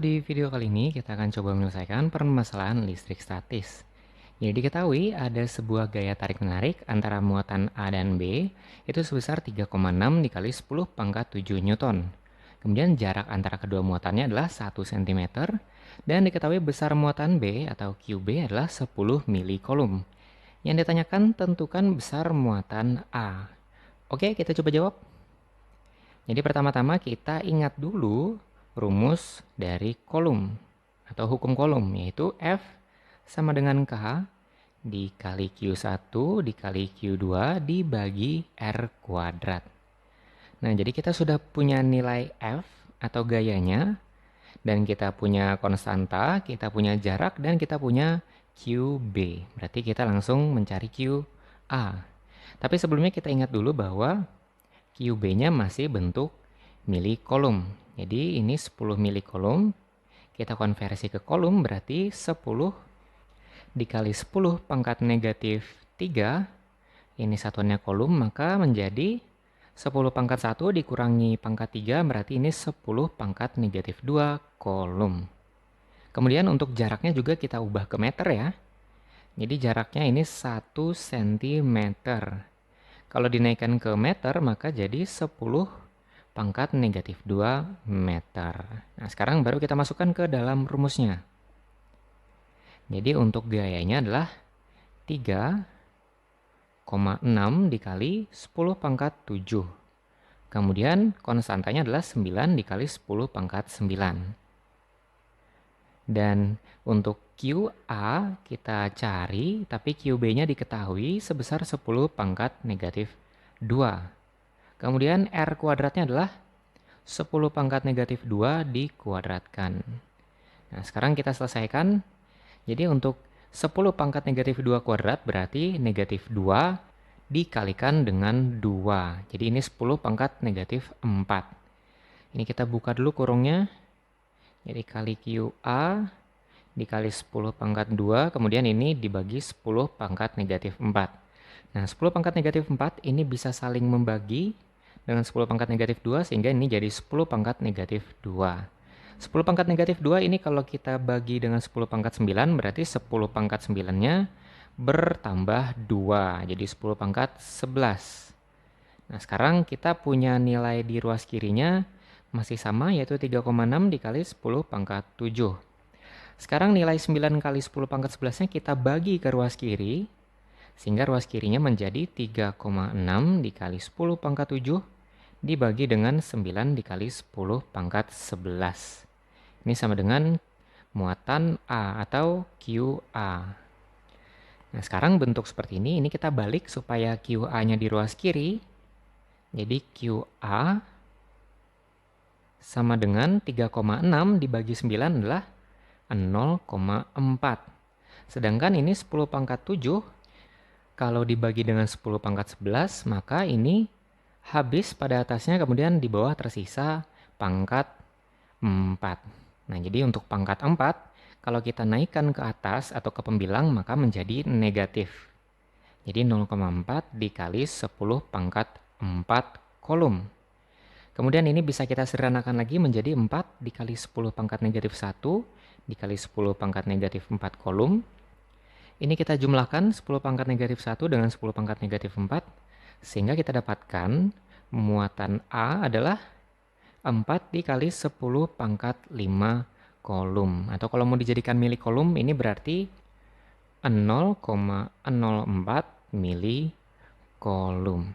di video kali ini kita akan coba menyelesaikan permasalahan listrik statis. Jadi diketahui ada sebuah gaya tarik menarik antara muatan A dan B itu sebesar 3,6 dikali 10 pangkat 7 Newton. Kemudian jarak antara kedua muatannya adalah 1 cm dan diketahui besar muatan B atau QB adalah 10 milikolom. Yang ditanyakan tentukan besar muatan A. Oke, kita coba jawab. Jadi pertama-tama kita ingat dulu rumus dari kolom atau hukum kolom, yaitu F sama dengan K dikali Q1 dikali Q2 dibagi R kuadrat. Nah, jadi kita sudah punya nilai F atau gayanya, dan kita punya konstanta, kita punya jarak, dan kita punya QB. Berarti kita langsung mencari QA. Tapi sebelumnya kita ingat dulu bahwa QB-nya masih bentuk milikolom. Jadi ini 10 milikolom. Kita konversi ke kolom berarti 10 dikali 10 pangkat negatif 3. Ini satuannya kolom, maka menjadi 10 pangkat 1 dikurangi pangkat 3 berarti ini 10 pangkat negatif 2 kolom. Kemudian untuk jaraknya juga kita ubah ke meter ya. Jadi jaraknya ini 1 cm. Kalau dinaikkan ke meter maka jadi 10 pangkat negatif 2 meter. Nah, sekarang baru kita masukkan ke dalam rumusnya. Jadi untuk gayanya adalah 3,6 dikali 10 pangkat 7. Kemudian konstantanya adalah 9 dikali 10 pangkat 9. Dan untuk QA kita cari, tapi QB-nya diketahui sebesar 10 pangkat negatif 2. Kemudian R kuadratnya adalah 10 pangkat negatif 2 dikuadratkan. Nah, sekarang kita selesaikan. Jadi untuk 10 pangkat negatif 2 kuadrat berarti negatif 2 dikalikan dengan 2. Jadi ini 10 pangkat negatif 4. Ini kita buka dulu kurungnya. Jadi kali QA dikali 10 pangkat 2, kemudian ini dibagi 10 pangkat negatif 4. Nah, 10 pangkat negatif 4 ini bisa saling membagi dengan 10 pangkat negatif 2, sehingga ini jadi 10 pangkat negatif 2. 10 pangkat negatif 2 ini kalau kita bagi dengan 10 pangkat 9, berarti 10 pangkat 9-nya bertambah 2, jadi 10 pangkat 11. Nah, sekarang kita punya nilai di ruas kirinya masih sama, yaitu 3,6 dikali 10 pangkat 7. Sekarang nilai 9 kali 10 pangkat 11-nya kita bagi ke ruas kiri, sehingga ruas kirinya menjadi 3,6 dikali 10 pangkat 7 dibagi dengan 9 dikali 10 pangkat 11. Ini sama dengan muatan A atau QA. Nah, sekarang bentuk seperti ini kita balik supaya QA-nya di ruas kiri. Jadi QA sama dengan 3,6 dibagi 9 adalah 0,4. Sedangkan ini 10 pangkat 7, kalau dibagi dengan 10 pangkat 11, maka ini habis pada atasnya, kemudian di bawah tersisa pangkat 4. Nah, jadi untuk pangkat 4, kalau kita naikkan ke atas atau ke pembilang, maka menjadi negatif. Jadi 0,4 dikali 10 pangkat 4 kolom. Kemudian ini bisa kita sederhanakan lagi menjadi 4 dikali 10 pangkat negatif 1 dikali 10 pangkat negatif 4 kolom. Ini kita jumlahkan 10 pangkat negatif 1 dengan 10 pangkat negatif 4. Sehingga kita dapatkan muatan A adalah 4 dikali 10 pangkat 5 kolom. Atau kalau mau dijadikan milikolom, ini berarti 0,04 milikolom.